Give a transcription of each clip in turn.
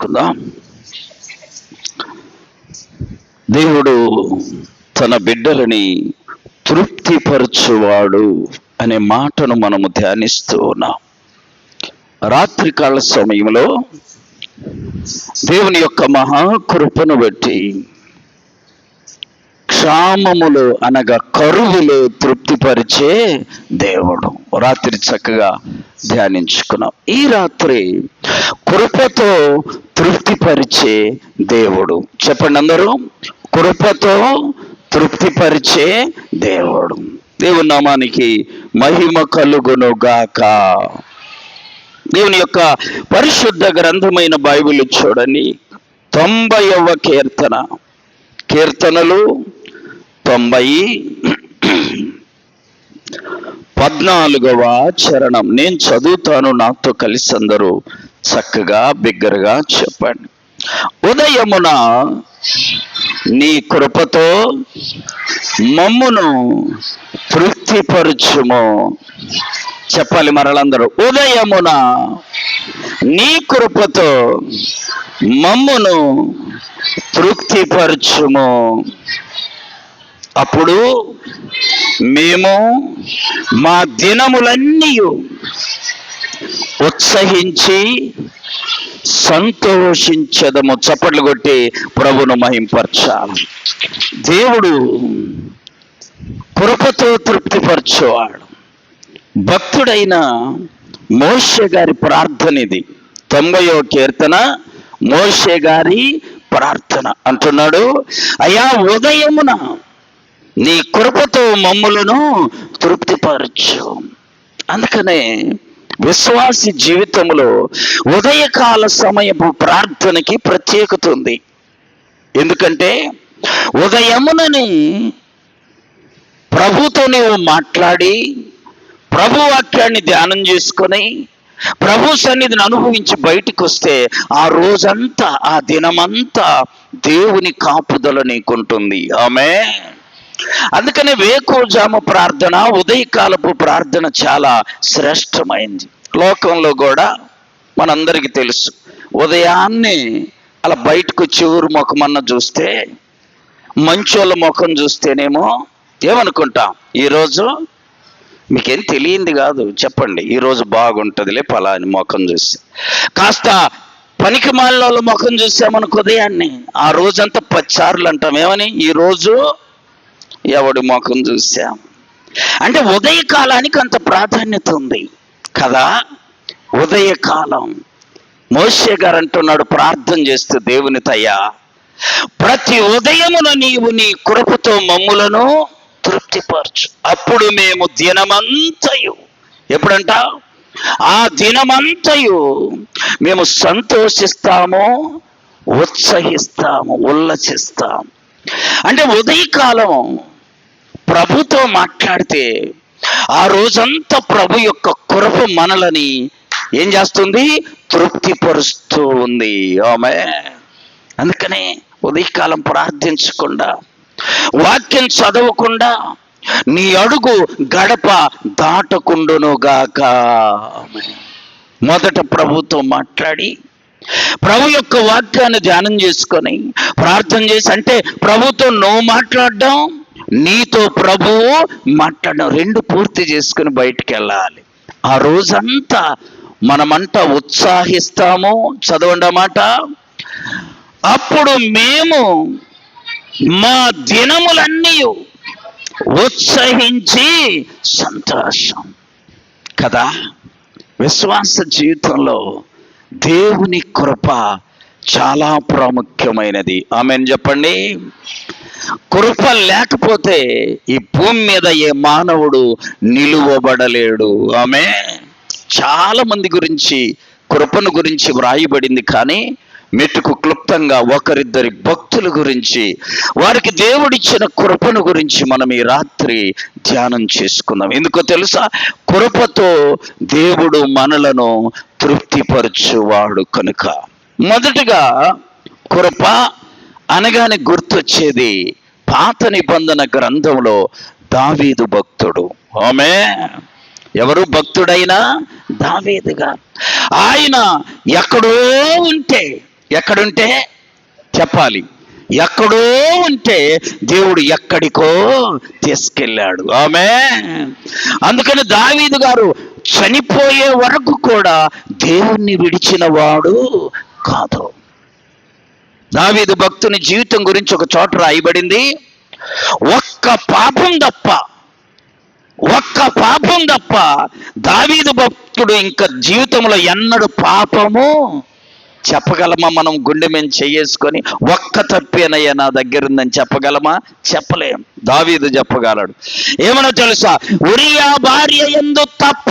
చేసుకుందాం. దేవుడు తన బిడ్డలని తృప్తిపరచువాడు అనే మాటను మనము ధ్యానిస్తూ ఉన్నాం. రాత్రికాల సమయంలో దేవుని యొక్క మహాకృపను బట్టి క్షామములు అనగా కరువులు తృప్తిపరిచే దేవుడు రాత్రి చక్కగా ధ్యానించుకున్నాం. ఈ రాత్రి కృపతో తృప్తిపరిచే దేవుడు. చెప్పండి అందరూ, కృపతో తృప్తిపరిచే దేవుడు. దేవుని నామానికి మహిమ కలుగును గాక. దేవుని యొక్క పరిశుద్ధ గ్రంథమైన బైబిల్ చూడండి. 90వ కీర్తన, కీర్తనలు 90, 14వ చరణం నేను చదువుతాను. నాతో కలిసి అందరూ చక్కగా బిగ్గరగా చెప్పండి. ఉదయమున నీ కృపతో మమ్మును తృప్తిపరచుము. చెప్పాలి మరలందరూ. ఉదయమున నీ కృపతో మమ్మును తృప్తిపరచుము. అప్పుడు మేము మా దినములన్నీ ఉత్సహించి సంతోషించదము. చప్పట్లు కొట్టి ప్రభును మహింపరచాలి. దేవుడు కృపతో తృప్తిపరచేవాడు. భక్తుడైన మోషే గారి ప్రార్థన ఇది. 90వ కీర్తన మోషే గారి ప్రార్థన. అంటున్నాడు, అయ్యా ఉదయమున నీ కృపతో మమ్ములను తృప్తిపరచు. అందుకనే విశ్వాసి జీవితంలో ఉదయకాల సమయపు ప్రార్థనకి ప్రత్యేకత ఉంది. ఎందుకంటే ఉదయమునని ప్రభుతో నీవు మాట్లాడి ప్రభు వాక్యాన్ని ధ్యానం చేసుకొని ప్రభు సన్నిధిని అనుభవించి బయటికి వస్తే ఆ రోజంతా, ఆ దినమంతా దేవుని కాపుదల నీకుంటుంది. ఆమేన్. అందుకనే వేకువజామ ప్రార్థన, ఉదయకాలపు ప్రార్థన చాలా శ్రేష్టమైంది. లోకంలో కూడా మనందరికీ తెలుసు, ఉదయాన్నే అలా బయటకు వచ్చి ఊరు ముఖమన్న చూస్తే, మంచోళ్ళ ముఖం చూస్తేనేమో ఏమనుకుంటాం, ఈరోజు మీకేం తెలియంది కాదు, చెప్పండి, ఈరోజు బాగుంటుందిలే పలాని ముఖం చూస్తే. కాస్త పనికి మాలిన వాళ్ళ ముఖం చూసామనుకో ఉదయాన్నే, ఆ రోజంతా 10 సార్లు అంటాం ఏమని, ఈరోజు ఎవడి ముఖం చూసాం. అంటే ఉదయకాలానికి అంత ప్రాధాన్యత ఉంది కదా. ఉదయకాలం మోషే గారు అంటున్నాడు ప్రార్థన చేస్తూ దేవునితయ్యా, ప్రతి ఉదయమున నీవు నీ కృపతో మమ్ములను తృప్తిపరచు. అప్పుడు మేము దినమంతయు, ఎప్పుడంట, ఆ దినమంతయు మేము సంతోషిస్తాము, ఉత్సహిస్తాము, ఉల్లసిస్తాము. అంటే ఉదయకాలం ప్రభుతో మాట్లాడితే ఆ రోజంతా ప్రభు యొక్క కృప మనలని ఏం చేస్తుంది, తృప్తిపరుస్తూ ఉంది. ఆమేన్. అందుకనే ఉదయకాలం ప్రార్థించకుండా, వాక్యం చదవకుండా నీ అడుగు గడప దాటకుండునుగాక. మొదట ప్రభుతో మాట్లాడి ప్రభు యొక్క వాక్యాన్ని ధ్యానం చేసుకొని ప్రార్థన చేసి, అంటే ప్రభుతో నువ్వు మాట్లాడడం, నీతో ప్రభువు మాట్లాడడం, 2 పూర్తి చేసుకుని బయటికి వెళ్ళాలి. ఆ రోజంతా మనమంతా ఉత్సాహిస్తాము. చదవండి అన్నమాట. అప్పుడు మేము మా దినములన్నీ ఉత్సహించి సంతోషం. కదా, విశ్వాస జీవితంలో దేవుని కృప చాలా ప్రాముఖ్యమైనది. ఆమేన్ చెప్పండి. కృప లేకపోతే ఈ భూమి మీద ఏ మానవుడు నిలువబడలేడు. ఆమేన్. చాలా మంది గురించి కృపను గురించి వ్రాయబడింది, కానీ మెట్టుకు క్లుప్తంగా ఒకరిద్దరి భక్తుల గురించి, వారికి దేవుడిచ్చిన కృపను గురించి మనం ఈ రాత్రి ధ్యానం చేసుకుందాం. ఎందుకో తెలుసా, కృపతో దేవుడు మనలను తృప్తిపరచువాడు కనుక. మొదటగా కృప అనగానే గుర్తొచ్చేది పాత నిబంధన గ్రంథంలో దావీదు భక్తుడు. ఆమేన్. ఎవరు భక్తుడైనా దావీదు గారు. ఆయన ఎక్కడో ఉంటే ఎక్కడుంటే చెప్పాలి, ఎక్కడో ఉంటే దేవుడు ఎక్కడికో తీసుకెళ్ళాడు. ఆమేన్. అందుకని దావీదు గారు చనిపోయే వరకు కూడా దేవుణ్ణి విడిచిన వాడు కాదు. దావీదు భక్తుని జీవితం గురించి ఒక చోట రాయబడింది, ఒక్క పాపం తప్ప దావీదు భక్తుడు ఇంకా జీవితంలో ఎన్నడూ పాపము చెప్పగలమా? మనం గుండె మీద చేసుకొని ఒక్క తప్పేనయ్యా నా దగ్గర ఉందని చెప్పగలమా? చెప్పలేం. దావీదు చెప్పగలడు. ఏమన్నా తెలుసా? ఉరియా భార్య యందు తప్ప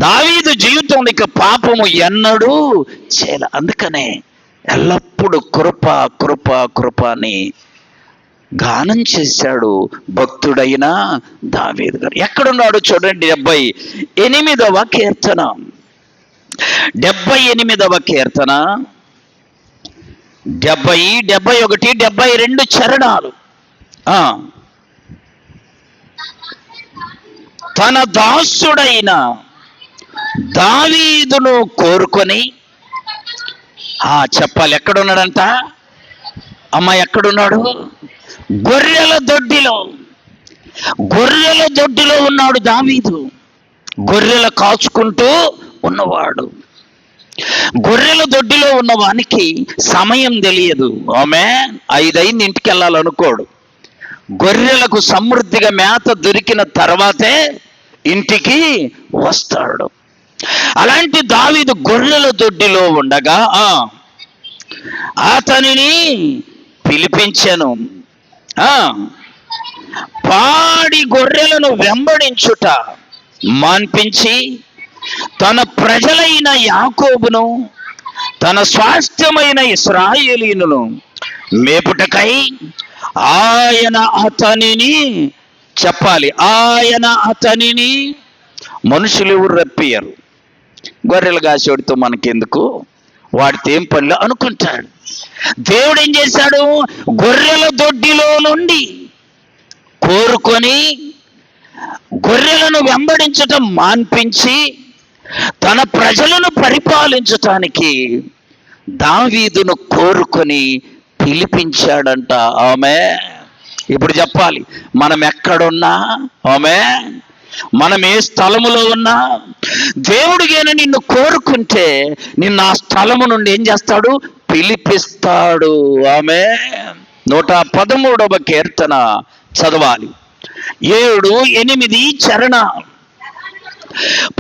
దావీదు జీవితంలో ఇక పాపము ఎన్నడూ చేయలే. అందుకనే ఎల్లప్పుడూ కృప కృప కృప అని గానం చేశాడు భక్తుడైన దావీదు గారు. ఎక్కడున్నాడు చూడండి, 78వ కీర్తన, 78వ కీర్తన 70, 71, 72 చరణాలు. తన దాసుడైన దావీదును కోరుకొని చెప్పాలి. ఎక్కడున్నాడంట? అమ్మ ఎక్కడున్నాడు? గొర్రెల దొడ్డిలో ఉన్నాడు దావీదు. గొర్రెలు కాచుకుంటూ ఉన్నవాడు. గొర్రెల దొడ్డిలో ఉన్నవానికి సమయం తెలియదు. ఆమె 5 అయింది ఇంటికి వెళ్ళాలనుకోడు. గొర్రెలకు సమృద్ధిగా మేత దొరికిన తర్వాతే ఇంటికి వస్తాడు. అలాంటి దావీదు గొర్రెల దొడ్డిలో ఉండగా అతనిని పిలిపించెను. పాడి గొర్రెలను వెంబడించుట మాన్పించి తన ప్రజలైన యాకోబును తన స్వాస్థ్యమైన ఇశ్రాయేలీయులను మేపుటకై ఆయన అతనిని చెప్పాలి. ఆయన అతనిని మనుషులు ఎవరు రప్పియరు. గొర్రెలు కాసేవాడితో మనకెందుకు, వాడితో ఏం పనులు అనుకుంటాడు. దేవుడు ఏం చేశాడు? గొర్రెల దొడ్డిలో నుండి కోరుకొని గొర్రెలను వెంబడించటం మాన్పించి తన ప్రజలను పరిపాలించటానికి దావీదును కోరుకొని పిలిపించాడంట. ఆమేన్. ఇప్పుడు చెప్పాలి, మనం ఎక్కడున్నా, ఆమేన్, మనం ఏ స్థలములో ఉన్నా దేవుడిగైనా నిన్ను కోరుకుంటే నిన్ను ఆ స్థలము నుండి ఏం చేస్తాడు? పిలిపిస్తాడు. ఆమేన్. 113వ కీర్తన చదవాలి. 7, 8 చరణ.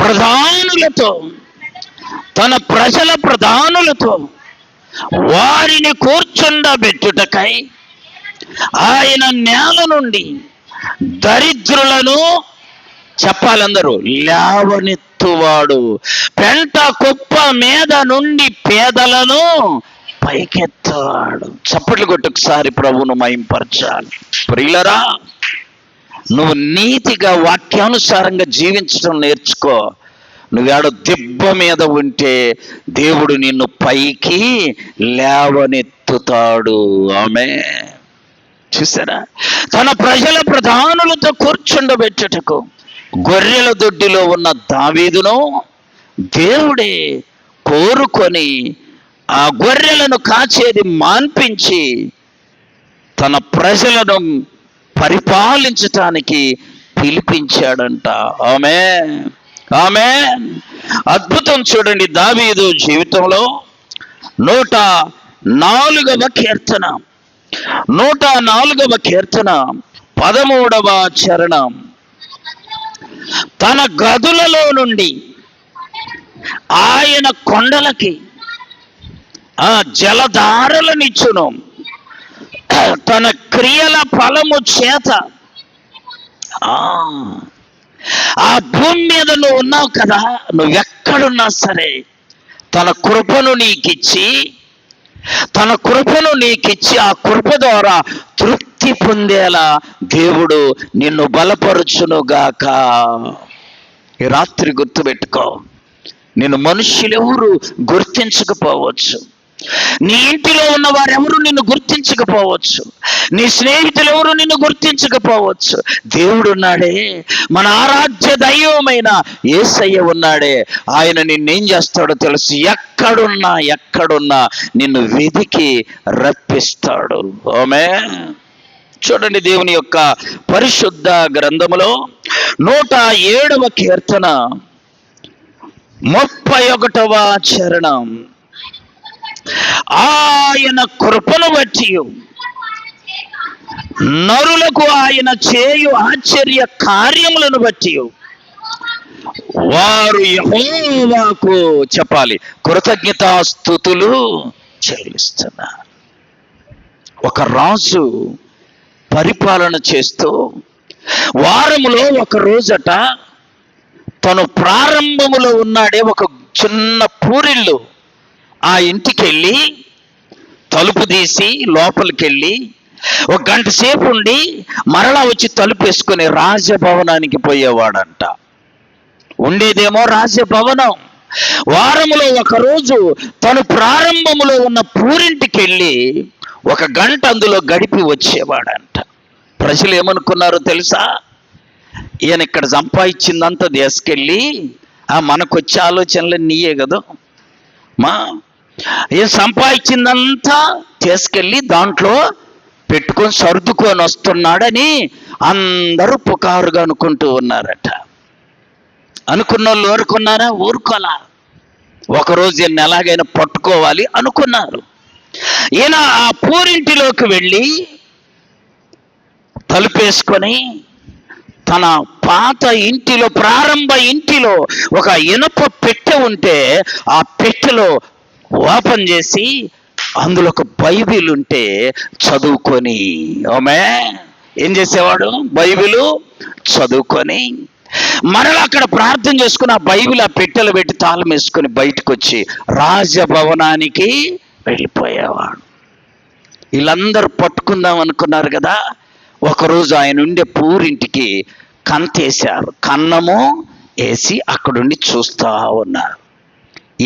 ప్రధానులతో, తన ప్రజల ప్రధానులతో వారిని కూర్చుండబెట్టుటకై ఆయన నేల నుండి దరిద్రులను చెప్పాలందరూ లేవనెత్తువాడు. పెంట కుప్ప మీద నుండి పేదలను పైకెత్తువాడు. చప్పట్లు కొట్టుకుసారి ప్రభువును మహింపరచాలి. ప్రియులరా, నువ్వు నీతిగా వాక్యానుసారంగా జీవించడం నేర్చుకో. నువ్వేడో దిబ్బ మీద ఉంటే దేవుడు నిన్ను పైకి లేవనెత్తుతాడు. ఆమేన్. చూసారా? తన ప్రజల ప్రధానులతో కూర్చుండబెట్టుటకు గొర్రెల దొడ్డిలో ఉన్న దావీదును దేవుడే కోరుకొని ఆ గొర్రెలను కాచేది మాన్పించి తన ప్రజలను పరిపాలించటానికి పిలిపించాడంట. ఆమేన్. ఆమేన్. అద్భుతం చూడండి దావీదు జీవితంలో. 104వ కీర్తన, 104వ కీర్తన 13వ చరణం. తన గదులలో నుండి ఆయన కొండలకి జలధారలనిచ్చును. తన క్రియల ఫలము చేత ఆ భూమి మీద నువ్వు ఉన్నావు కదా, నువ్వెక్కడున్నా సరే తన కృపను నీకిచ్చి ఆ కృప ద్వారా తృప్తి పొందేలా దేవుడు నిన్ను బలపరుచునుగాక. ఈ రాత్రి గుర్తుపెట్టుకో, నిన్ను మనుష్యులెవరు గుర్తించకపోవచ్చు, నీ ఇంటిలో ఉన్న వారెవరు నిన్ను గుర్తించకపోవచ్చు, నీ స్నేహితులు ఎవరు నిన్ను గుర్తించకపోవచ్చు. దేవుడు ఉన్నాడే, మన ఆరాధ్య దైవమైన యేసయ్య ఉన్నాడే, ఆయన నిన్నేం చేస్తాడో తెలుసు. ఎక్కడున్నా నిన్ను వెదికి రప్పిస్తాడు. ఆమేన్. చూడండి, దేవుని యొక్క పరిశుద్ధ గ్రంథములో 107వ కీర్తన 31వ చరణం. ఆయన కృపను బట్టి నరులకు ఆయన చేయు ఆశ్చర్య కార్యములను బట్టి వారు యెహోవాకు చెప్పాలి, కృతజ్ఞతాస్తుతులు చెల్లిస్తున్నారు. ఒక రాజు పరిపాలన చేస్తూ వారములో ఒక రోజట తను ప్రారంభములో ఉన్నాడే ఒక చిన్న పూరిల్లు, ఆ ఇంటికి వెళ్ళి తలుపు తీసి లోపలికి వెళ్ళి ఒక గంట సేపు ఉండి మరలా వచ్చి తలుపు వేసుకొని రాజభవనానికి పోయేవాడంట. ఉండేదేమో రాజభవనం. వారములో ఒకరోజు తను ప్రారంభములో ఉన్న పూరింటికి వెళ్ళి ఒక గంట అందులో గడిపి వచ్చేవాడంట. ప్రజలు ఏమనుకున్నారో తెలుసా? ఈయన ఇక్కడ సంపాదించిందంతా తీసుకెళ్ళి మనకొచ్చే ఆలోచనలు నీయే కదా, ఏం సంపాదించిందంతా తీసుకెళ్ళి దాంట్లో పెట్టుకొని సర్దుకొని వస్తున్నాడని అందరూ పుకారుగా అనుకుంటూ ఉన్నారట. అనుకున్న వాళ్ళు ఊరుకున్నారా? ఊరుకోలా. ఒకరోజు ఈయన ఎలాగైనా పట్టుకోవాలి అనుకున్నారు. ఈయన ఆ పూరింటిలోకి వెళ్ళి తలుపేసుకొని తన పాత ఇంటిలో, ప్రారంభ ఇంటిలో ఒక ఇనుప పెట్టె ఉంటే ఆ పెట్టెలో ఓపెన్ చేసి అందులో ఒక బైబిల్ ఉంటే చదువుకొని, ఏం చేసేవాడు? బైబిలు చదువుకొని మరలా అక్కడ ప్రార్థన చేసుకుని ఆ బైబిల్ ఆ పెట్టెలు పెట్టి తాళం వేసుకొని బయటకు వచ్చి రాజభవనానికి వెళ్ళిపోయేవాడు. వీళ్ళందరూ పట్టుకుందాం అనుకున్నారు కదా. ఒకరోజు ఆయన ఉండే పూరింటికి కంతేశారు, కన్నము వేసి అక్కడుండి చూస్తూ ఉన్నారు.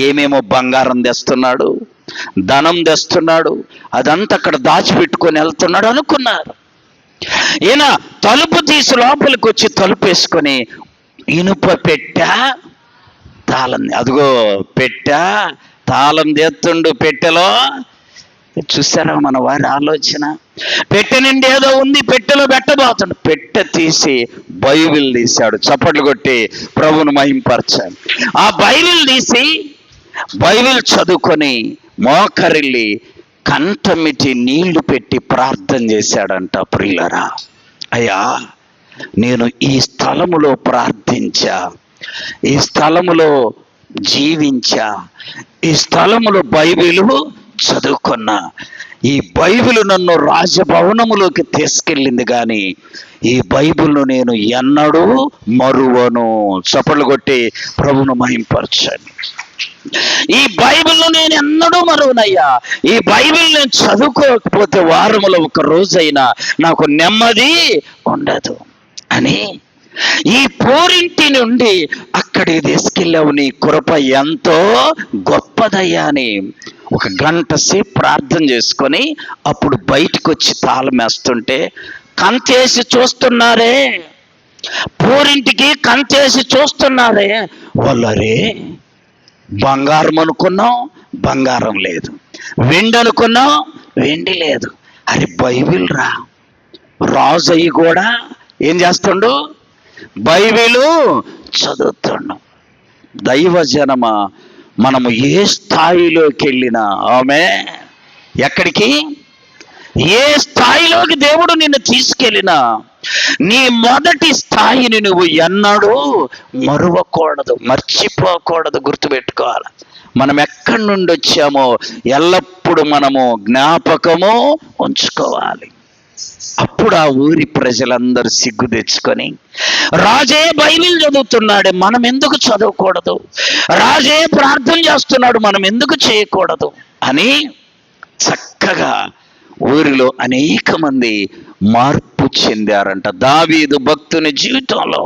ఏమేమో బంగారం తెస్తున్నాడు, ధనం తెస్తున్నాడు, అదంతా అక్కడ దాచిపెట్టుకొని వెళ్తున్నాడు అనుకున్నారు. ఈయన తలుపు తీసి లోపలికి వచ్చి తలుపు వేసుకొని ఇనుప పెట్టా తాళం, అదిగో పెట్టా తాళం తెస్తుండు పెట్టెలో. చూసారా మన వారి ఆలోచన? పెట్టె నిండి ఏదో ఉంది, పెట్టెలో పెట్టబోతాడు. పెట్టె తీసి బైబిల్ తీశాడు. చప్పట్లు కొట్టి ప్రభువును మహింపరచాడు. ఆ బైబిల్ తీసి బైబిల్ చదువుకొని మోకరిల్లి కంఠమిటి నీళ్లు పెట్టి ప్రార్థన చేశాడంట. ప్రియులరా, అయ్యా నేను ఈ స్థలములో ప్రార్థించా, ఈ స్థలములో జీవించా, ఈ స్థలములో బైబిలు చదువుకున్నా, ఈ బైబిల్ నన్ను రాజభవనములోకి తీసుకెళ్ళింది, కానీ ఈ బైబిల్ను నేను ఎన్నడూ మరువను. చప్పట్లు కొట్టి ప్రభువును మహింపరచండి. ఈ బైబిల్ను నేను ఎన్నడూ మరువనయ్యా. ఈ బైబిల్ నేను చదువుకోకపోతే వారములో ఒక రోజైనా నాకు నెమ్మది ఉండదు అని ఈ పూరింటి నుండి అక్కడికి తీసుకెళ్ళావు. నీ కృప ఎంతో గొప్పదయ్యా అని ఒక గంట సేపు ప్రార్థన చేసుకొని అప్పుడు బయటకు వచ్చి తాళం వేస్తుంటే కంతేసి చూస్తున్నారే, పూరింటికి కంతేసి చూస్తున్నారే. వాళ్ళరే, బంగారం అనుకున్నాం, బంగారం లేదు. వెండి అనుకున్నాం, వెండి లేదు. అరే బైబిల్ రా. రాజు అయ్యి కూడా ఏం చేస్తుండు? బైబిలు చదువుతుండు. దైవజనమ, మనము ఏ స్థాయిలోకి వెళ్ళినా, ఎక్కడికి, ఏ స్థాయిలోకి దేవుడు నిన్ను తీసుకెళ్ళినా నీ మొదటి స్థాయిని నువ్వు ఎన్నడూ మరువకూడదు, మర్చిపోకూడదు, గుర్తుపెట్టుకోవాలి. మనం ఎక్కడి నుండి వచ్చామో ఎల్లప్పుడూ మనము జ్ఞాపకము ఉంచుకోవాలి. అప్పుడు ఆ ఊరి ప్రజలందరూ సిగ్గు తెచ్చుకొని, రాజే బైబిల్ చదువుతున్నాడు, మనం ఎందుకు చదవకూడదు? రాజే ప్రార్థన చేస్తున్నాడు, మనం ఎందుకు చేయకూడదు అని చక్కగా ఊరిలో అనేక మంది మార్పు చెందారంట. దావీదు భక్తుని జీవితంలో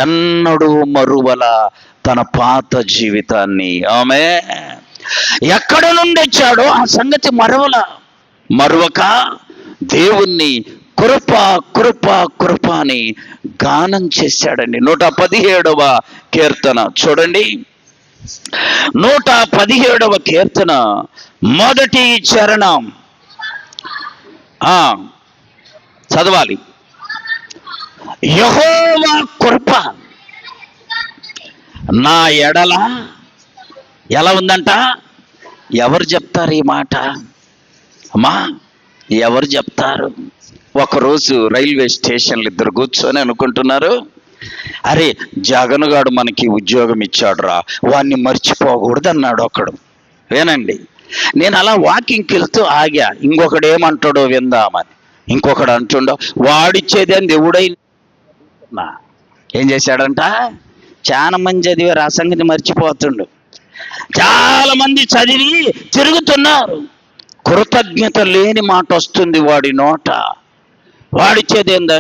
ఎన్నడూ మరువల తన పాత జీవితాన్ని ఎక్కడ నుండి వచ్చాడో ఆ సంగతి మరవక దేవుణ్ణి కృప కృప కృప అని గానం చేశాడండి. 117వ కీర్తన చూడండి. 117వ కీర్తన మొదటి చరణం చదవాలి. యెహోవా కృప నా ఎడల ఎలా ఉందంట? ఎవరు చెప్తారు ఈ మాట అమ్మా? ఎవరు చెప్తారు? ఒకరోజు రైల్వే స్టేషన్లు ఇద్దరు కూర్చొని అనుకుంటున్నారు, అరే జగన్ గారు మనకి ఉద్యోగం ఇచ్చాడురా, వాడిని మర్చిపోకూడదు అన్నాడు ఒకడు. వేనండి, నేను అలా వాకింగ్కి వెళ్తూ ఆగా, ఇంకొకడు ఏమంటాడో విందామని. ఇంకొకడు అంటుండో, వాడిచ్చేది అని దేవుడైనా ఏం చేశాడంట? చాలా మంది చదివారు, ఆ సంగతి మర్చిపోతుండు. చాలా మంది చదివి తిరుగుతున్నారు, కృతజ్ఞత లేని మాట వస్తుంది వాడి నోట. వాడిచ్చేది ఏందా?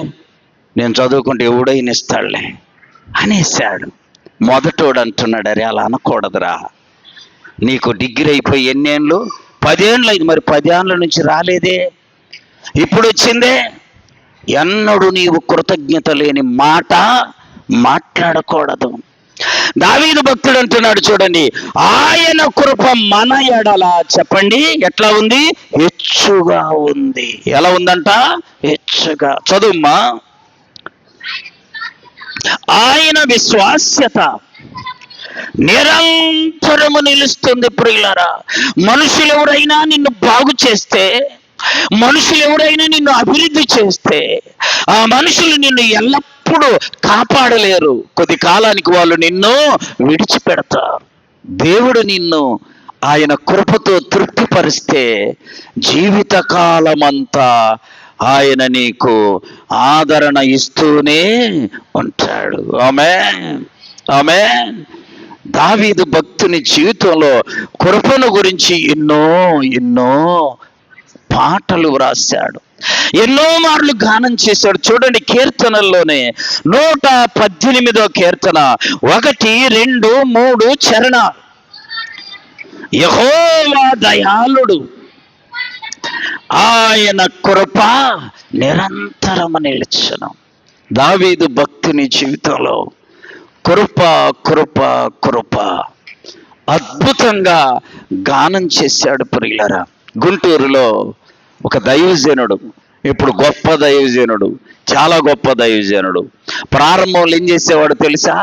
నేను చదువుకుంటే ఎవడైనా ఇస్తాడులే అనేసాడు. మొదటోడు అంటున్నాడు, అరే అలా అనకూడదురా, నీకు డిగ్రీ అయిపోయి ఎన్నేళ్ళు? 10 ఏళ్ళు అయింది, మరి 10 ఏళ్ళ నుంచి రాలేదే, ఇప్పుడు వచ్చిందే. ఎన్నడూ నీవు కృతజ్ఞత లేని మాట మాట్లాడకూడదు. దావీదు భక్తుడు అంటున్నాడు చూడండి, ఆయన కృప మన ఎడల చెప్పండి ఎట్లా ఉంది? హెచ్చుగా ఉంది. ఎలా ఉందంట? హెచ్చుగా. చదువుమ్మా. ఆయన విశ్వాస్యత నిరంతరము నిలుస్తుంది. ప్రియులారా, మనుషులు ఎవరైనా నిన్ను బాగు చేస్తే, మనుషులు ఎవరైనా నిన్ను అభివృద్ధి చేస్తే, ఆ మనుషులు నిన్ను ఎల్లప్పుడూ కాపాడలేరు. కొద్ది కాలానికి వాళ్ళు నిన్ను విడిచిపెడతారు. దేవుడు నిన్ను ఆయన కృపతో తృప్తిపరిస్తే జీవితకాలమంతా ఆయన నీకు ఆదరణ ఇస్తూనే ఉంటాడు. ఆమేన్, ఆమేన్. దావీదు భక్తుని జీవితంలో కృపను గురించి ఎన్నో పాటలు వ్రాశాడు, ఎన్నో మార్లు గానం చేశాడు. చూడండి, కీర్తనల్లోనే 118వ కీర్తన 1, 2, 3 చరణాలు. యెహోవా దయాళుడు, ఆయన కృప నిరంతరము నిలుచును. దావీదు భక్తుని జీవితంలో కృప కృప కృప అద్భుతంగా గానం చేశాడు. ప్రియులారా, గుంటూరులో ఒక దైవజనుడు, ఇప్పుడు గొప్ప దైవజనుడు, చాలా గొప్ప దైవజనుడు, ప్రారంభంలో ఏం చేసేవాడు తెలుసా?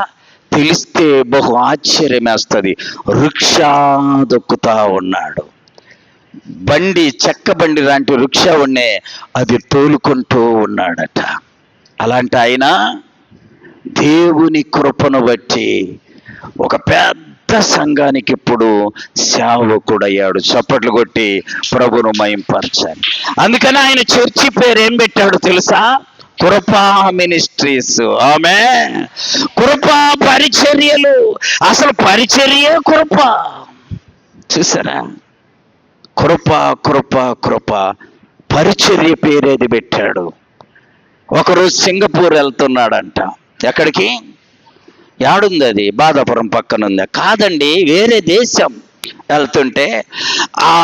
తెలిస్తే బహు ఆశ్చర్యమేస్తుంది. రిక్షా దొక్కుతా ఉన్నాడు. చెక్క బండి లాంటి రిక్షా ఉండే, అది తోలుకుంటూ ఉన్నాడట. అలాంటి ఆయన దేవుని కృపను బట్టి ఒక పెద్ద సంఘానికి ఇప్పుడు సేవకుడయ్యాడు. చప్పట్లు కొట్టి ప్రభును మహింపరచాలి. అందుకని ఆయన చర్చి పేరు ఏం పెట్టాడు తెలుసా? కృపా మినిస్ట్రీస్. ఆమేన్. కృపా పరిచర్యలు. అసలు పరిచర్యే కృప. చూసారా? కృప కృప కృప పరిచర్య పేరేది పెట్టాడు. ఒకరోజు సింగపూర్ వెళ్తున్నాడంట. ఎక్కడికి? యాడుంది అది? బాధాపురం పక్కన ఉందా? కాదండి, వేరే దేశం వెళ్తుంటే ఆ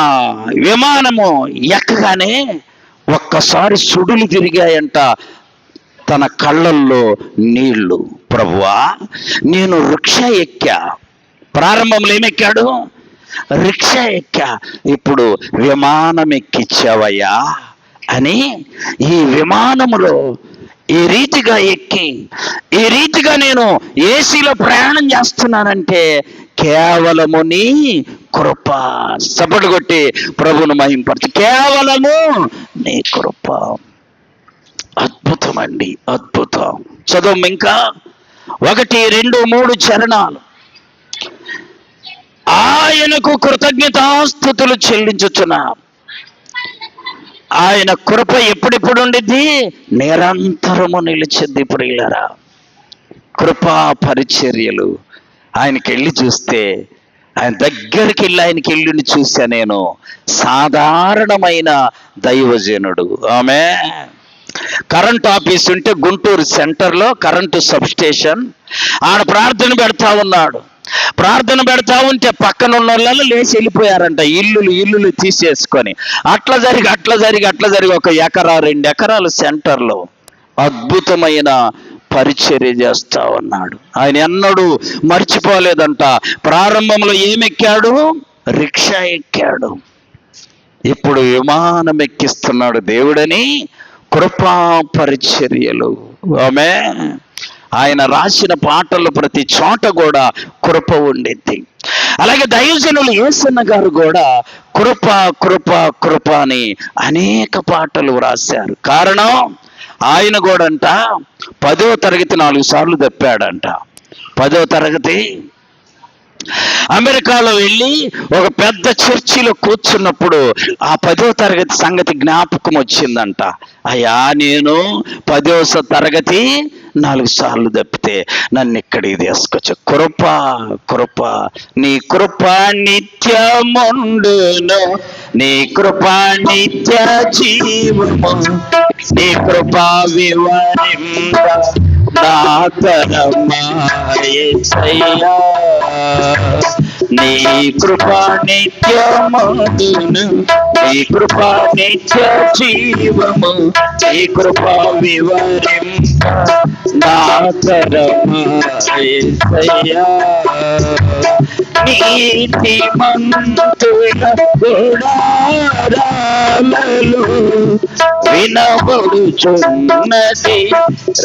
విమానము ఎక్కగానే ఒక్కసారి సుడులు తిరిగాయంట తన కళ్ళల్లో నీళ్లు. ప్రభువా, నేను రిక్షా ఎక్కా. ప్రారంభంలో ఏమెక్కాడు? రిక్షా ఎక్కా, ఇప్పుడు విమానం ఎక్కిచ్చావయ్యా అని ఈ విమానములో ఈ రీతిగా ఎక్కి, ఈ రీతిగా నేను ఏసీలో ప్రయాణం చేస్తున్నానంటే కేవలము నీ కృప. చప్పట్లు కొట్టి ప్రభును మహింపరచు. కేవలము నీ కృప. అద్భుతం అండి, అద్భుతం. చదువు ఇంకా 1, 2, 3 చరణాలు. ఆయనకు కృతజ్ఞతాస్తుతులు చెల్లించుచున్నా. ఆయన కృప ఎప్పుడెప్పుడు ఉండిద్ది? నిరంతరము నిలిచింది. ప్రియులారా, కృపా పరిచర్యలు. ఆయనకి వెళ్ళి చూస్తే, ఆయన దగ్గరికి వెళ్ళి ఆయనకి వెళ్ళి చూసా నేను. సాధారణమైన దైవజనుడు. ఆమె కరెంట్ ఆఫీస్ ఉంటే గుంటూరు సెంటర్లో కరెంటు సబ్ స్టేషన్, ఆడ ప్రార్థన పెడతా ఉన్నాడు. ప్రార్థన పెడతా ఉంటే పక్కన ఉన్న వాళ్ళు లేచి వెళ్ళిపోయారంట, ఇల్లులు తీసేసుకొని. అట్లా జరిగి 1 ఎకరా 2 ఎకరాల సెంటర్లో అద్భుతమైన పరిచర్య చేస్తా ఉన్నాడు. ఆయన ఎన్నడూ మర్చిపోలేదంట. ప్రారంభంలో ఏమెక్కాడు? రిక్షా ఎక్కాడు. ఇప్పుడు విమానం ఎక్కిస్తున్నాడు దేవుడని కృపా పరిచర్యలు. ఆమె ఆయన రాసిన పాటలు ప్రతి చోట కూడా కృప ఉండింది. అలాగే దైవజనులు యేసన్న గారు కూడా కృప కృప కృప అని అనేక పాటలు రాశారు. కారణం ఆయన కూడా అంట 10వ తరగతి 4 సార్లు తప్పాడంట. 10వ తరగతి అమెరికాలో వెళ్ళి ఒక పెద్ద చర్చిలో కూర్చున్నప్పుడు ఆ 10వ తరగతి సంగతి జ్ఞాపకం వచ్చిందంట. అయ్యా, నేను 10వ తరగతి 4 సార్లు తప్పితే నన్ను ఇక్కడికి తీసుకొచ్చు. కృప కృప నీ కృప నిత్యముండును, నీ కృప నిత్య జీవము, నీ కృప వివరింప నా తరమా యేసయ్యా, నీ కృప నిత్యముండును, నీ కృప నిత్య జీవము, నీ కృప వివరింప నా తరమా యేసయ్యా. నీతిమంతుల గుడారాలలో వినబడుచున్నది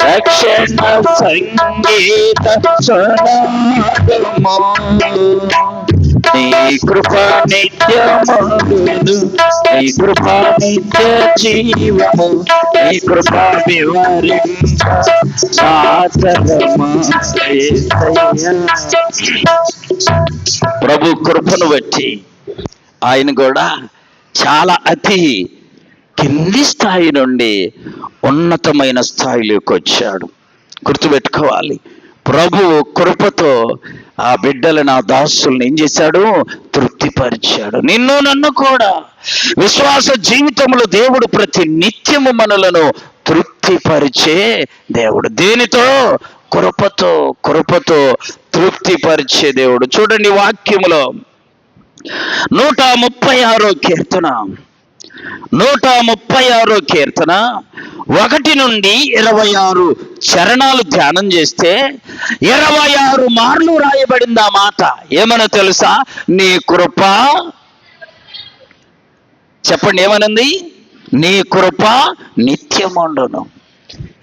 రక్షణ సంగీత స్వనాదము, నీ కృప నిత్యముండును, నీ కృప నిత్య జీవము, నీ కృప వివరింప నా తరమా యేసయ్యా. ప్రభు కృపను బట్టి ఆయన కూడా చాలా అతి కింది స్థాయి నుండి ఉన్నతమైన స్థాయిలోకి వచ్చాడు. గుర్తుపెట్టుకోవాలి, ప్రభు కృపతో ఆ బిడ్డలను, ఆ దాసుల్ని ఏం చేశాడు? తృప్తిపరిచాడు. నిన్ను నన్ను కూడా విశ్వాస జీవితంలో దేవుడు ప్రతి నిత్యము మనలను తృప్తిపరిచే దేవుడు. దేనితో? కృపతో. కృపతో తృప్తిపరిచే దేవుడు. చూడండి వాక్యములో 136వ కీర్తన 1 నుండి 26 చరణాలు ధ్యానం చేస్తే 26 మార్లు రాయబడింది ఆ మాట. ఏమనో తెలుసా? నీ కృప, చెప్పండి ఏమనుంది? నీ కృప నిత్యముండును.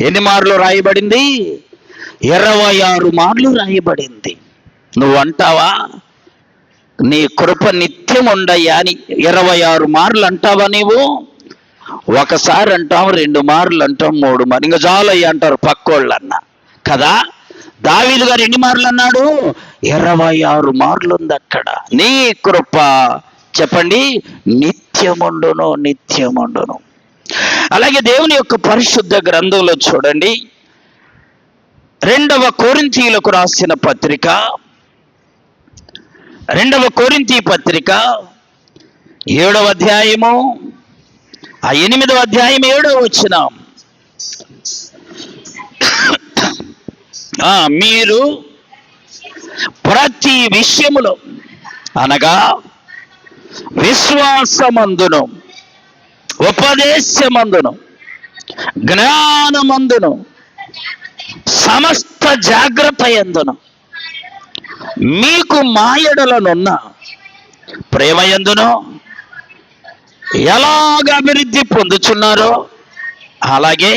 ఎన్ని మార్లు రాయబడింది? 26 మార్లు రాయబడింది. నువ్వు అంటావా నీ కృప నిత్యం ఉండయ్యా అని 26 మార్లు అంటావా? నీవు ఒకసారి అంటాం, 2 మార్లు అంటాం, 3 మార్లు, ఇంకా చాలయ్యా అంటారు పక్కోళ్ళన్న కదా. దావీదు గారు ఎన్ని మార్లు అన్నాడు? 26 మార్లు ఉంది అక్కడ. నీ కృప, చెప్పండి, నిత్యముండును, నిత్యముండును. అలాగే దేవుని యొక్క పరిశుద్ధ గ్రంథంలో చూడండి, 2వ కొరింథీయులకు రాసిన పత్రిక, 2వ కొరింథీ పత్రిక 7వ అధ్యాయము, ఆ 8వ అధ్యాయం 7వ వచనం. మీరు ప్రతి విషయములో అనగా విశ్వాసమందును, ఉపదేశమందును, జ్ఞానమందును, సమస్త జాగ్రత్త యందును మీకు మాయడలనున్న ప్రేమ యందును ఎలాగ అభివృద్ధి పొందుచున్నారో అలాగే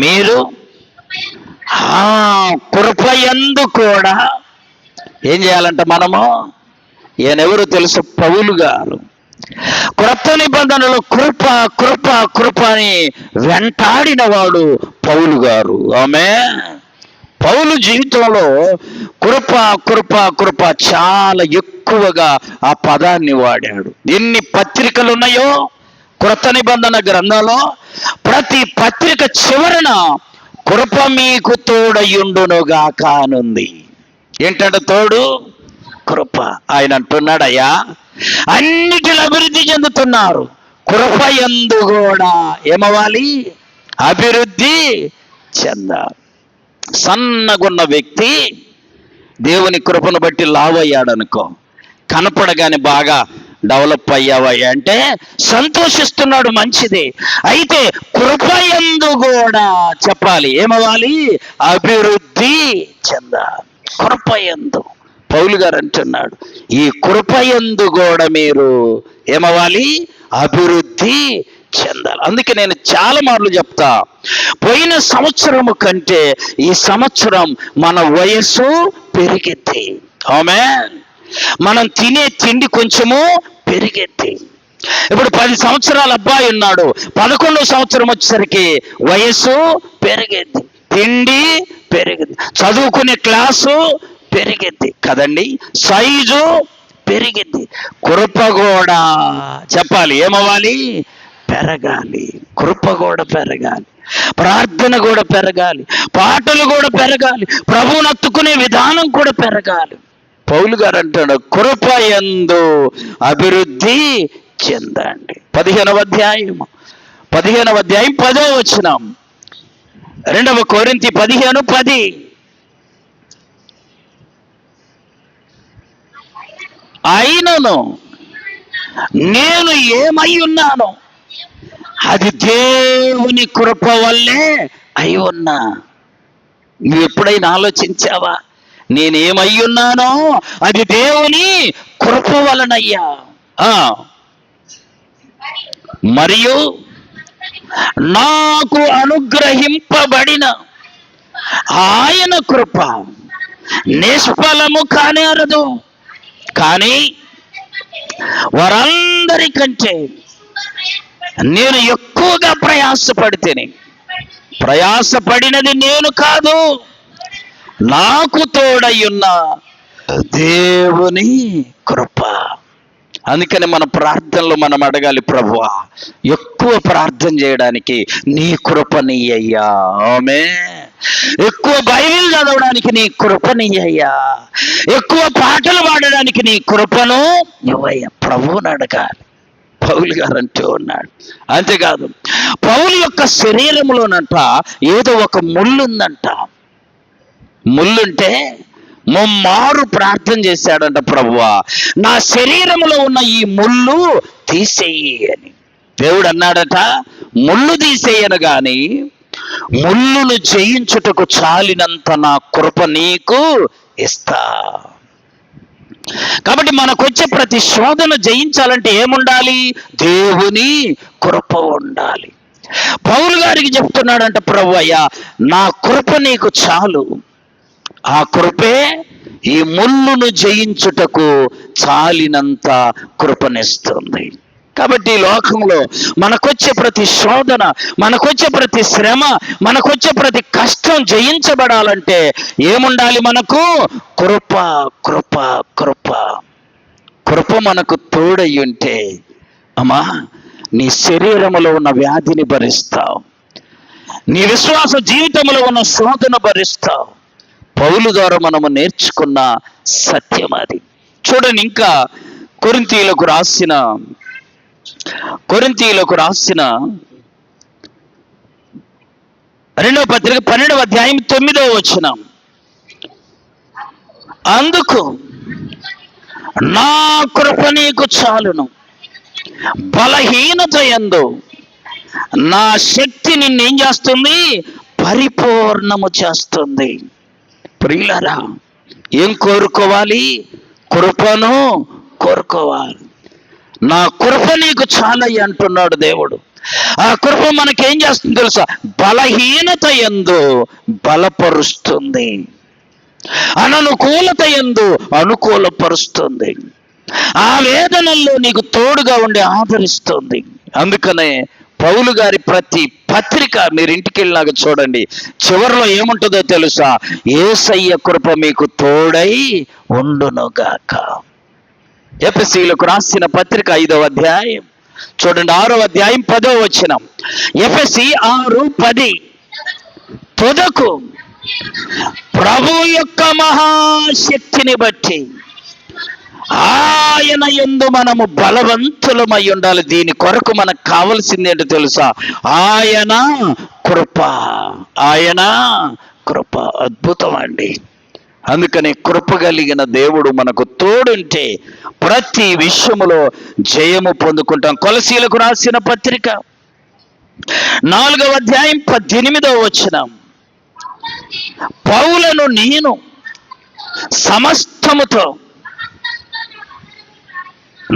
మీరు కృపయందు కూడా ఏం చేయాలంట? మనము, ఈయనెవరు తెలుసు? పౌలు గారు. క్రొత్త నిబంధనలో కృప కృప కృప అని వెంటాడిన వాడు పౌలు గారు. ఆమె పౌలు జీవితంలో కృప కృప కృప చాలా ఎక్కువగా ఆ పదాన్ని వాడాడు. ఎన్ని పత్రికలు ఉన్నాయో క్రొత్త నిబంధన గ్రంథంలో, ప్రతి పత్రిక చివరన కృప మీకు తోడయుండునుగా కానుంది. ఏంటంటే తోడు? కృప. ఆయన అంటున్నాడయ్యా, అన్నిటిలో అభివృద్ధి చెందుతున్నారు, కృప యందు కూడా ఏమవ్వాలి? అభివృద్ధి చెందాలి. సన్నగున్న వ్యక్తి దేవుని కృపను బట్టి లావ్ అయ్యాడు అనుకో, కనపడగానే బాగా డెవలప్ అయ్యావయ్యా అంటే సంతోషిస్తున్నాడు, మంచిది. అయితే కృపయందు కూడా చెప్పాలి, ఏమవ్వాలి? అభివృద్ధి చెందాలి. కృపయందు పౌలు గారు అంటున్నాడు, ఈ కృపయందు కూడా మీరు ఏమవ్వాలి? అభివృద్ధి చెందాలి. అందుకే నేను చాలా మార్లు చెప్తా, పోయిన సంవత్సరము కంటే ఈ సంవత్సరం మన వయస్సు పెరిగింది. ఆమేన్. మనం తినే తిండి కొంచెము పెరిగింది. ఇప్పుడు 10 సంవత్సరాల అబ్బాయి ఉన్నాడు, 11వ సంవత్సరం వచ్చేసరికి వయస్సు పెరిగింది, తిండి పెరిగింది, చదువుకునే క్లాసు పెరిగింది కదండి, సైజు పెరిగింది. కృప కూడా చెప్పాలి, ఏమవ్వాలి? పెరగాలి. కృప కూడా పెరగాలి, ప్రార్థన కూడా పెరగాలి, పాటలు కూడా పెరగాలి, ప్రభువును హత్తుకునే విధానం కూడా పెరగాలి. పౌలు గారు అంటాడు, కృపయందు అభివృద్ధి చెందండి. 15వ అధ్యాయం 10వ వచనం, 2 కొరింథీ 15:10. అయినను నేను ఏమై ఉన్నానో అది దేవుని కృప వల్లే అయి ఉన్నా. నువ్వు ఎప్పుడైనా ఆలోచించావా? నేనేమై ఉన్నానో అది దేవుని కృప వలనయ్యా. మరియు నాకు అనుగ్రహింపబడిన ఆయన కృప నిష్ఫలము కానేరదు. కానీ వారందరికంటే నేను ఎక్కువగా ప్రయాసపడినది నేను కాదు, నాకు తోడయ్యున్న దేవుని కృప. అందుకని మన ప్రార్థనలో మనం అడగాలి, ప్రభువా ఎక్కువ ప్రార్థన చేయడానికి నీ కృపనియ్యయ్యా. ఆమేన్. ఎక్కువ బైబిల్ చదవడానికి నీ కృపనియ్యయ్యా. ఎక్కువ పాటలు పాడడానికి నీ కృపను ఇవ్వయ్యా. ప్రభువుని అడగాలి. పౌలు గారు అంటూ ఉన్నాడు. అంతేకాదు, పౌలు యొక్క శరీరంలోనంట ఏదో ఒక ముళ్ళుందంట. ముళ్ళుంటే ముమ్మారు ప్రార్థన చేశాడంట, ప్రభువా నా శరీరంలో ఉన్న ఈ ముళ్ళు తీసేయి అని. దేవుడు అన్నాడట, ముళ్ళు తీసేయను గాని ముళ్ళును జయించుటకు చాలినంత నా కృప నీకు ఇస్తా. కాబట్టి మనకొచ్చే ప్రతి శోధన జయించాలంటే ఏముండాలి? దేవుని కృప ఉండాలి. పౌలు గారికి చెప్తున్నాడంట, ప్రభువయ్యా నా కృప నీకు చాలు, ఆ కృపే ఈ ముళ్ళును జయించుటకు చాలినంత కృపనిస్తుంది. కాబట్టి ఈ లోకంలో మనకొచ్చే ప్రతి శోధన, మనకొచ్చే ప్రతి శ్రమ, మనకొచ్చే ప్రతి కష్టం జయించబడాలంటే ఏముండాలి? మనకు కృప. కృప కృప కృప మనకు తోడై ఉంటే అమ్మా నీ శరీరములో ఉన్న వ్యాధిని భరిస్తావు, నీ విశ్వాస జీవితంలో ఉన్న శోధన భరిస్తావు. పౌలు ద్వారా మనము నేర్చుకున్న సత్యం అది. చూడండి, ఇంకా కొరింథీయులకు రాసిన 2వ పత్రిక 12వ అధ్యాయం 9వ వచనం, అందుకు నా కృప నీకు చాలును, బలహీనత యందు నా శక్తి నిన్నేం చేస్తుంది? పరిపూర్ణము చేస్తుంది. ప్రియులారా, ఏం కోరుకోవాలి? కృపను కోరుకోవాలి. నా కృప నీకు చాలయ్య అంటున్నాడు దేవుడు. ఆ కృప మనకేం చేస్తుంది తెలుసా? బలహీనత యందు బలపరుస్తుంది, అననుకూలత యందు అనుకూలపరుస్తుంది, ఆ వేదనల్లో నీకు తోడుగా ఉండి ఆదరిస్తుంది. అందుకనే పౌలు గారి ప్రతి పత్రిక మీరు ఇంటికి వెళ్ళినాక చూడండి, చివరిలో ఏముంటుందో తెలుసా? యేసయ్య కృప మీకు తోడై ఉండునుగాక. ఎఫెసీయులకు రాసిన పత్రిక 5వ అధ్యాయం చూడండి, 6వ అధ్యాయం 10వ వచనం. ఎఫెసీ 6:10, తుదకు ప్రభు యొక్క మహాశక్తిని బట్టి ఆయన యందు మనము బలవంతులమై ఉండాలి. దీని కొరకు మనకు కావలసింది ఏంటో తెలుసా? ఆయన కృప. ఆయన కృప. అద్భుతం అండి. అందుకని కృప కలిగిన దేవుడు మనకు తోడుంటే ప్రతి విషయములో జయము పొందుకుంటాం. కొలసీలకు రాసిన పత్రిక 4వ అధ్యాయం 18వ వచనం, పౌలను నేను సమస్తముతో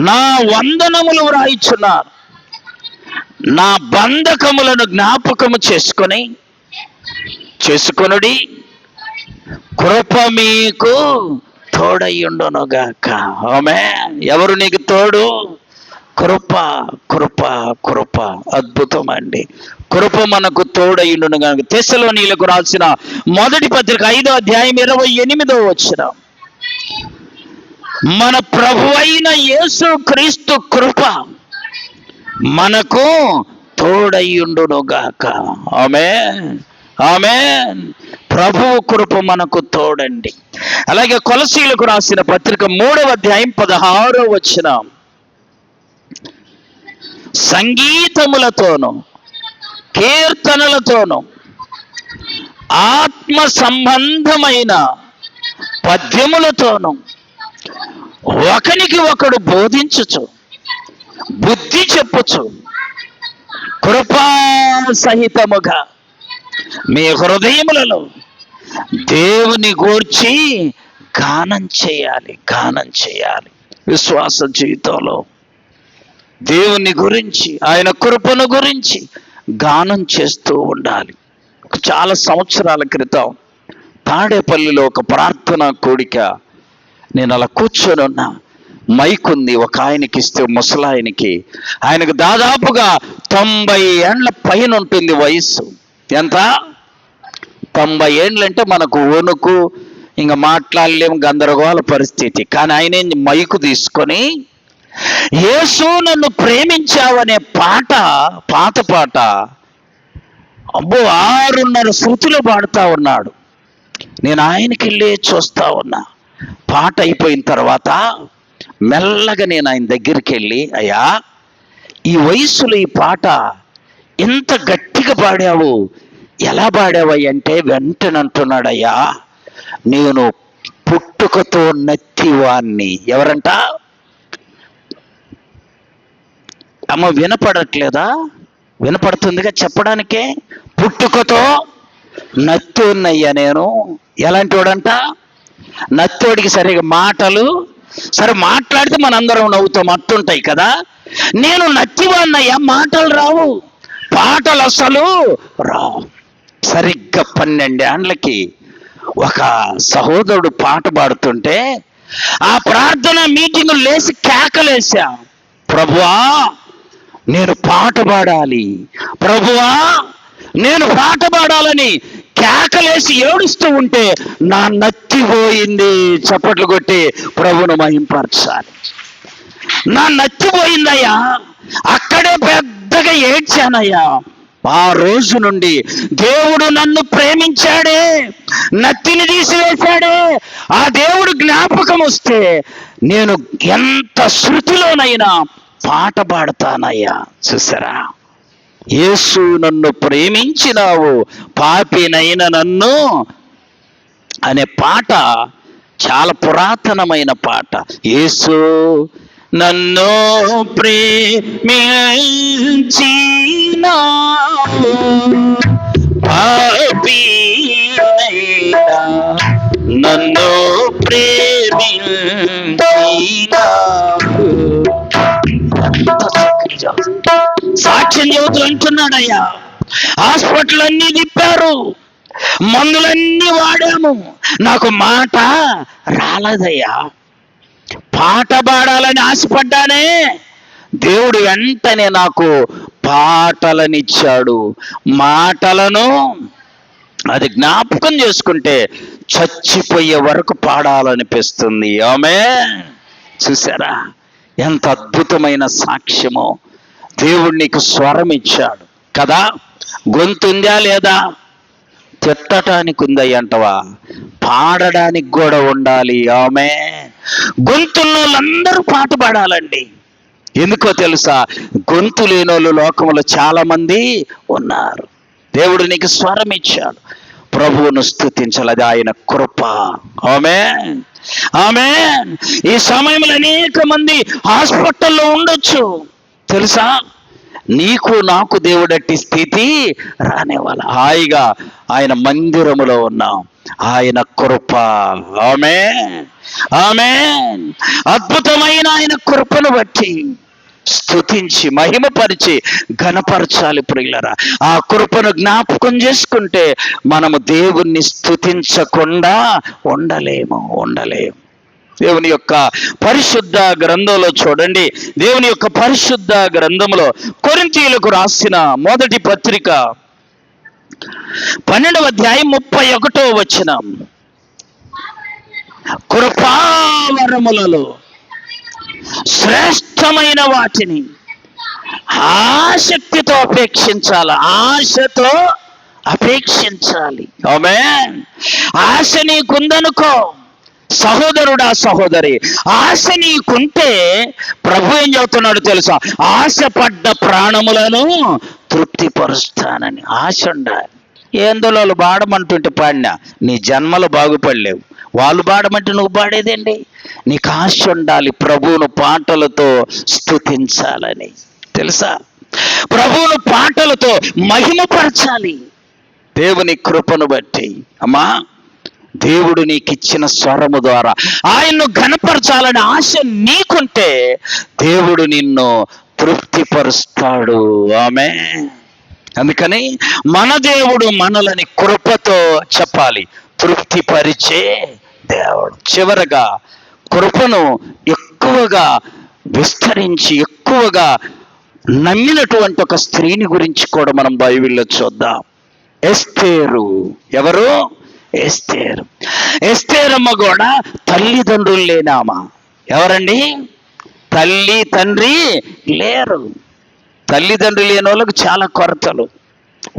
నా వందనములు వ్రాయిచున్నారు, నా బంధకములను జ్ఞాపకము చేసుకొనుడి, కృప మీకు తోడయ్యుండునుగాక. ఆమేన్. ఎవరు నీకు తోడు? కృప, కృప, కృప. అద్భుతం అండి. కృప మనకు తోడయ్యుండునుగాక. తెస్సలోనీయులకు రాసిన మొదటి పత్రిక 5వ అధ్యాయం 28వ వచనం, మన ప్రభువైన యేసు క్రీస్తు కృప మనకు తోడయ్యుండునుగాక. ఆమేన్, ఆమేన్. ప్రభువు కృప మనకు తోడండి. అలాగే కొలసీలకు రాసిన పత్రిక 3వ అధ్యాయం 16వ వచనం, సంగీతములతోను కీర్తనలతోను ఆత్మ సంబంధమైన పద్యములతోను ఒకనికి ఒకడు బోధించుచు బుద్ధి చెప్పుచు కృపా సహితముగా మీ హృదయములలో దేవుని గూర్చి గానం చేయాలి. గానం చేయాలి. విశ్వాస జీవితంలో దేవుని గురించి, ఆయన కృపను గురించి గానం చేస్తూ ఉండాలి. చాలా సంవత్సరాల క్రితం తాడేపల్లిలో ఒక ప్రార్థన కూడిక, నేను అలా కూర్చొని ఉన్నా. మైక్ ఉంది, ఒక ఆయనకి ఇస్తే ముసలాయనకి, ఆయనకు దాదాపుగా 90 ఏండ్ల పైన ఉంటుంది వయస్సు. ఎంత? 90 ఏండ్లంటే మనకు వణుకు, ఇంకా మాట్లాడలేము, గందరగోళ పరిస్థితి. కానీ ఆయన మైకు తీసుకొని యేసు నన్ను ప్రేమించావనే పాట, పాత పాట, అబ్బో 6:30 శృతులు పాడుతూ ఉన్నాడు. నేను ఆయనకి వెళ్ళి చూస్తా ఉన్నా. పాట అయిపోయిన తర్వాత మెల్లగా నేను ఆయన దగ్గరికి వెళ్ళి, అయ్యా ఈ వయస్సులో ఈ పాట ఎంత గట్టిగా పాడావు, ఎలా పాడావయ్య అంటే వెంటనే అంటున్నాడయ్యా, నేను పుట్టుకతో నత్తివాణ్ణి. ఎవరంట? అమ్మ వినపడట్లేదా? వినపడుతుందిగా చెప్పడానికే. పుట్టుకతో నత్తోన్నయ్యా నేను. ఎలాంటి వాడంట? నత్తోడికి సరిగా మాటలు, సరే మాట్లాడితే మనందరం నవ్వుతాం, అట్టుంటాయి కదా. నేను నత్తివాన్నయ్యా, మాటలు రావు, పాటలు అసలు రావు. సరిగ్గా 12 ఏండ్లకి ఒక సహోదరుడు పాట పాడుతుంటే ఆ ప్రార్థన మీటింగ్ లేచి కేకలేసా, ప్రభువా నేను పాట పాడాలి, ప్రభువా నేను పాట పాడాలని కేకలేసి ఏడుస్తూ ఉంటే నా నత్తిపోయింది. చప్పట్లు కొట్టి ప్రభువును మహింపరచాలి. నా నత్తిపోయిందయ్యా, అక్కడే పెద్దగా ఏడ్చానయ్యా. ఆ రోజు నుండి దేవుడు నన్ను ప్రేమించాడే, నత్తిని తీసివేశాడే. ఆ దేవుడు జ్ఞాపకం వస్తే నేను ఎంత శృతిలోనైనా పాట పాడతానయ్యా. చూసారా, యేసు నన్ను ప్రేమించినావు, పాపినైన నన్ను అనే పాట చాలా పురాతనమైన పాట. యేసు నన్ను ప్రేమించినావు, పాపినైన నన్ను ప్రేమించినావు. సాక్ష్యం చెబుతూ అంటున్నాడయ్యా, హాస్పిటల్ అన్నీ తిప్పారు, మందులన్నీ వాడాము, నాకు మాట రాలేదయ్యా. పాట పాడాలని ఆశపడ్డానే, దేవుడు వెంటనే నాకు పాటలనిచ్చాడు. మాటలను అది జ్ఞాపకం చేసుకుంటే చచ్చిపోయే వరకు పాడాలనిపిస్తుంది. ఆమేన్. చూసారా ఎంత అద్భుతమైన సాక్ష్యమో. దేవుడు నీకు స్వరం ఇచ్చాడు కదా, గొంతుందా లేదా? తిట్టడానికి ఉందయ్య అంటవా? పాడడానికి కూడా ఉండాలి. ఆమేన్. గొంతుల్లో అందరూ పాట పాడాలండి. ఎందుకో తెలుసా? గొంతు లేనోళ్ళు లోకంలో చాలా మంది ఉన్నారు. దేవుడు నీకు స్వరం ఇచ్చాడు, ప్రభువును స్తుతించాలి. అది ఆయన కృప. ఆమేన్, ఆమేన్. ఈ సమయంలో అనేక మంది హాస్పిటల్లో ఉండొచ్చు. తెలుసా, నీకు నాకు దేవుడట్టి స్థితి రానివ్వాలి. హాయిగా ఆయన మందిరములో ఉన్నాం. ఆయన కృప. ఆమేన్, ఆమేన్. అద్భుతమైన ఆయన కృపను బట్టి స్తుతించి మహిమపరిచి ఘనపరచాలి ప్రియులరా. ఆ కృపను జ్ఞాపకం చేసుకుంటే మనము దేవుణ్ణి స్తుతించకుండా ఉండలేము. దేవుని యొక్క పరిశుద్ధ గ్రంథంలో చూడండి. దేవుని యొక్క పరిశుద్ధ గ్రంథంలో కొరింథీయులకు రాసిన మొదటి పత్రిక 12వ అధ్యాయం 31వ వచనం, కృపావరములలో శ్రేష్టమైన వాటిని ఆసక్తితో అపేక్షించాలి. ఆశతో అపేక్షించాలి. ఆమేన్. ఆశ నీకుందనుకో సహోదరుడా, సహోదరి, ఆశ నీకుంటే ప్రభు ఏం చెబుతున్నాడు తెలుసా? ఆశపడ్డ ప్రాణములను తృప్తిపరుస్తానని. ఆశ ఉండాలి. ఏందులో బాడమంటుంటే పాడినా నీ జన్మలు బాగుపడలేవు. వాళ్ళు పాడమంటే నువ్వు పాడేదేంటి? నీకు ఆశ ఉండాలి ప్రభువును పాటలతో స్తుతించాలని. తెలుసా, ప్రభువును పాటలతో మహిమపరచాలి దేవుని కృపను బట్టి. అమ్మా, దేవుడు నీకు ఇచ్చిన స్వరము ద్వారా ఆయన్ను ఘనపరచాలని ఆశ నీకుంటే దేవుడు నిన్ను తృప్తిపరుస్తాడు. ఆమేన్. అందుకని మన దేవుడు మనలని కృపతో చెప్పాలి తృప్తిపరిచే దేవుడు. చివరగా కృపను ఎక్కువగా విస్తరించి ఎక్కువగా నమ్మినటువంటి ఒక స్త్రీని గురించి కూడా మనం బైబిల్లో చూద్దాం. ఎస్తేరు. ఎవరు? ఎస్తేరు. ఎస్తేరమ్మ కూడా తల్లిదండ్రులు లేనామా. ఎవరండి? తల్లి తండ్రి లేరు. తల్లిదండ్రులు లేని వాళ్ళకి చాలా కొరతలు,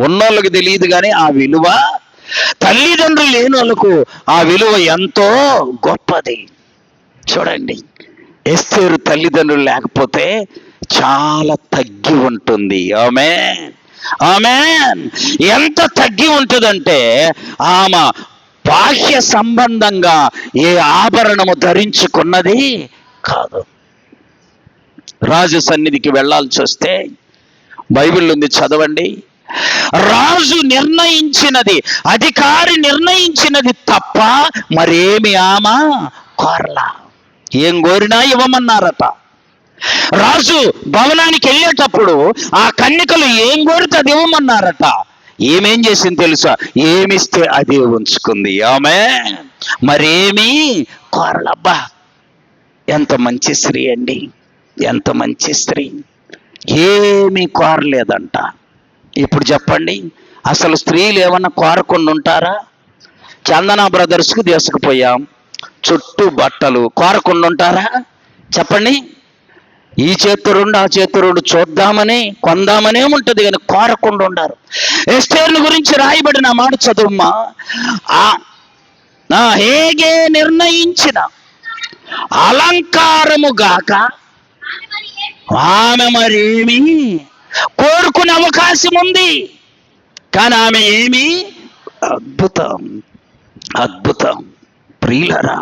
ఉన్నోళ్ళకి తెలియదు కానీ ఆ విలువ, తల్లిదండ్రులు లేని వాళ్ళకు ఆ విలువ ఎంతో గొప్పది. చూడండి, ఎస్తేరు తల్లిదండ్రులు లేకపోతే చాలా తగ్గి ఉంటుంది. ఆమేన్, ఆమేన్. ఎంత తగ్గి ఉంటుందంటే ఆమె బాహ్య సంబంధంగా ఏ ఆభరణము ధరించుకున్నది కాదు. రాజు సన్నిధికి వెళ్ళాల్సి వస్తే బైబిల్ ఉంది, చదవండి. రాజు నిర్ణయించినది, అధికారి నిర్ణయించినది తప్ప మరేమి ఆమె కోరలా. ఏం కోరినా ఇవ్వమన్నారట. రాజు భవనానికి వెళ్ళేటప్పుడు ఆ కన్యకలు ఏం కోరితే అది ఇవ్వమన్నారట. ఏమేం చేసింది తెలుసా? ఏమిస్తే అదే ఉంచుకుంది. ఆమె మరేమీ కోరలబ్బా. ఎంత మంచి స్త్రీ అండి, ఎంత మంచి స్త్రీ. ఏమీ కోరలేదంట. ఇప్పుడు చెప్పండి, అసలు స్త్రీలు ఏమన్నా కోరకుండా ఉంటారా? చందన బ్రదర్స్కి తీసుకుపోయాం, చుట్టూ బట్టలు, కోరకుండా ఉంటారా? చెప్పండి. ఈ చేతురుండి ఆ చేతురుండి చూద్దామని కొందామనే ఉంటుంది కానీ కోరకుండా ఉండారు. ఎస్తేరుని గురించి రాయబడిన మాట చదువుమ్మా. హేగే నిర్ణయించిన అలంకారము గాక ఆమె మరేమి కోరుకునే అవకాశం ఉంది, కానీ ఆమె ఏమి అద్భుతం, అద్భుతం. ప్రియులరా,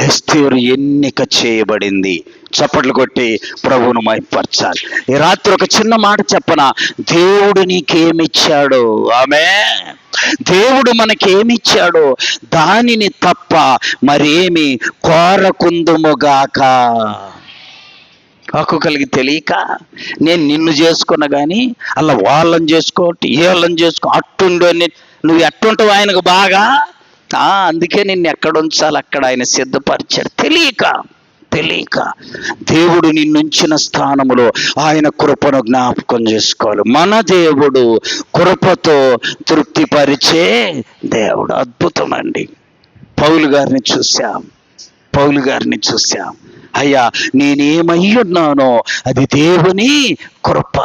ఎస్తేరు ఎన్నిక చేయబడింది. చప్పట్లు కొట్టి ప్రభువును మహిమపరచాలి. ఈ రాత్రి ఒక చిన్న మాట చెప్పనా? దేవుడు నీకేమిచ్చాడో, ఆమె దేవుడు మనకేమిచ్చాడో దానిని తప్ప మరేమి కోరకుందుముగాక. హక్కు కలిగి తెలియక నేను నిన్ను చేసుకున్నా కానీ అలా వాళ్ళని చేసుకోవటి వీళ్ళని చేసుకో అట్టుండు. నువ్వు ఎట్టుంటావు ఆయనకు బాగా, అందుకే నిన్ను ఎక్కడ ఉంచాలి అక్కడ ఆయన సిద్ధపరిచాడు. తెలియక దేవుడు నిన్నుంచిన స్థానములో ఆయన కృపను జ్ఞాపకం చేసుకోవాలి. మన దేవుడు కృపతో తృప్తిపరిచే దేవుడు. అద్భుతం అండి. పౌలు గారిని చూశాం. అయ్యా, నేనేమై ఉన్నానో అది దేవుని కృప.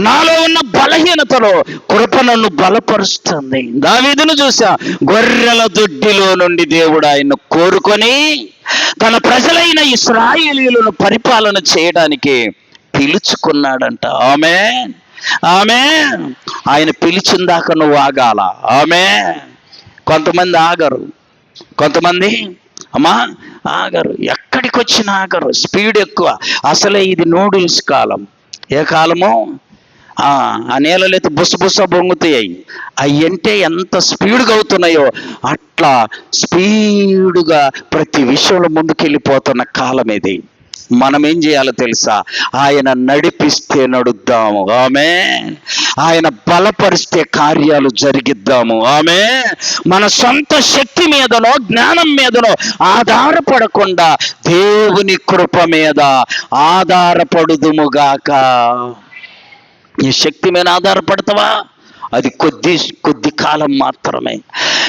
నాలో ఉన్న బలహీనతలో కృప నన్ను బలపరుస్తుంది. దావీదును చూసా, గొర్రెల దొడ్డిలో నుండి దేవుడు ఆయన్ను కోరుకొని తన ప్రజలైన ఇశ్రాయేలీయులను పరిపాలన చేయడానికి పిలుచుకున్నాడంట. ఆమేన్. ఆమె ఆయన పిలిచిందాక నువ్వు ఆగాల. ఆమె కొంతమంది ఆగరు, కొంతమంది అమ్మా ఆగరు, ఎక్కడికి వచ్చినా ఆగరు, స్పీడ్ ఎక్కువ. అసలే ఇది నూడిల్స్ కాలం. ఏ కాలము? ఆ నీళ్ళైతే బుసబుస బొంగుతాయి. అవి అంటే ఎంత స్పీడ్గా అవుతున్నాయో అట్లా స్పీడ్గా ప్రతి విషయంలో ముందుకెళ్ళిపోతున్న కాలం ఇది. మనం ఏం చేయాలో తెలుసా? ఆయన నడిపిస్తే నడుద్దాము. ఆమె ఆయన బలపరిస్తే కార్యాలు జరిగిద్దాము. ఆమె మన సొంత శక్తి మీదనో జ్ఞానం మీదనో ఆధారపడకుండా దేవుని కృప మీద ఆధారపడుదుముగాక. నీ శక్తి మీద ఆధారపడతావా? అది కొద్ది కాలం మాత్రమే.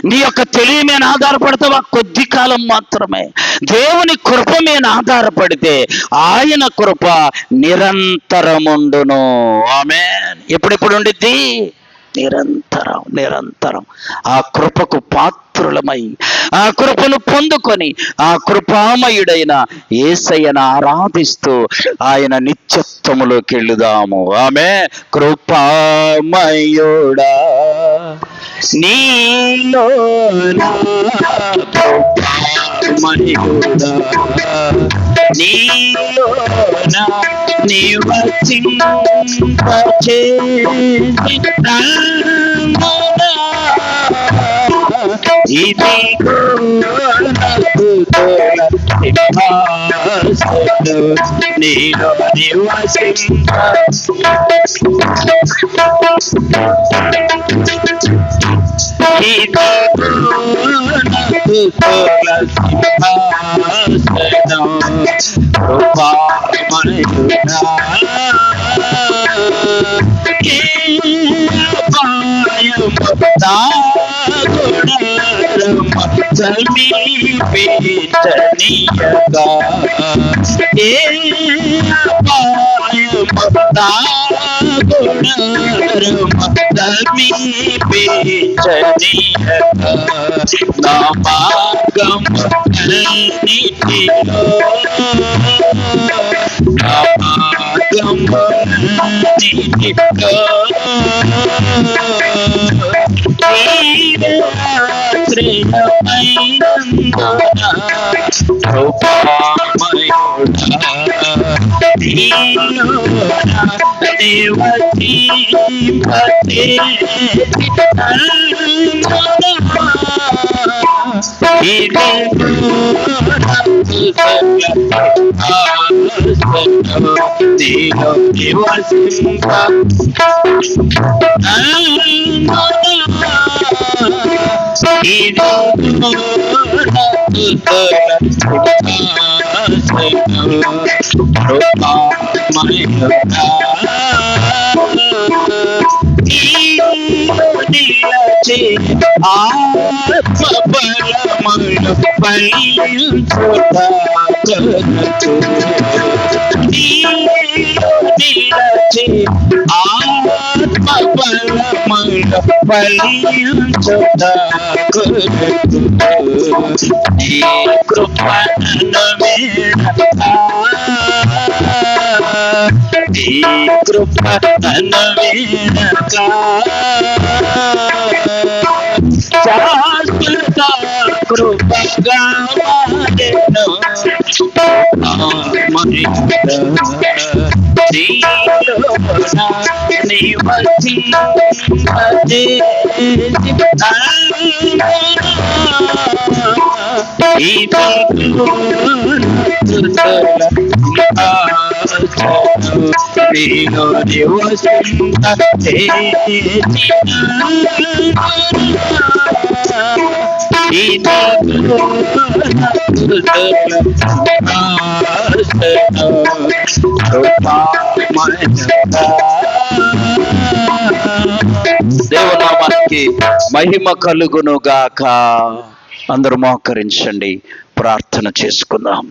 నీ యొక్క తెలివి మీద ఆధారపడతావా? కొద్ది కాలం మాత్రమే. దేవుని కృప మీద ఆధారపడితే ఆయన కృప నిరంతరముండును. ఆమేన్. ఎప్పుడెప్పుడు ఉండిద్ది? నిరంతరం, నిరంతరం. ఆ కృపకు పాత్రులమై ఆ కృపను పొందుకొని ఆ కృపామయుడైన యేసయ్యను ఆరాధిస్తూ ఆయన నిత్యత్వములోకి వెళుదాము. ఆమె కృపామయుడా నీలో కృపామయుడా నీలో నివసింపచే ఇదిగో నాకు నీలో నివసింప సమీపించనీయగా ఏ సమీపించనీయగా నా మార్గములన్నిటిలో నా మార్గములన్నిటిలో ఆత్మబలములు ఫలించుటకు నిలచి ఆత్మబలములు ఫలించుటకు నీ కృపను వేడక నీ కృపను వేడక శాశ్వత కృపగా మారెను నీలోన నివసింపజేసి నీలో నివసింపజేసి దేవునామానికి మహిమ కలుగును గాక. అందరూ మోకరించండి, ప్రార్థన చేసుకుందాం.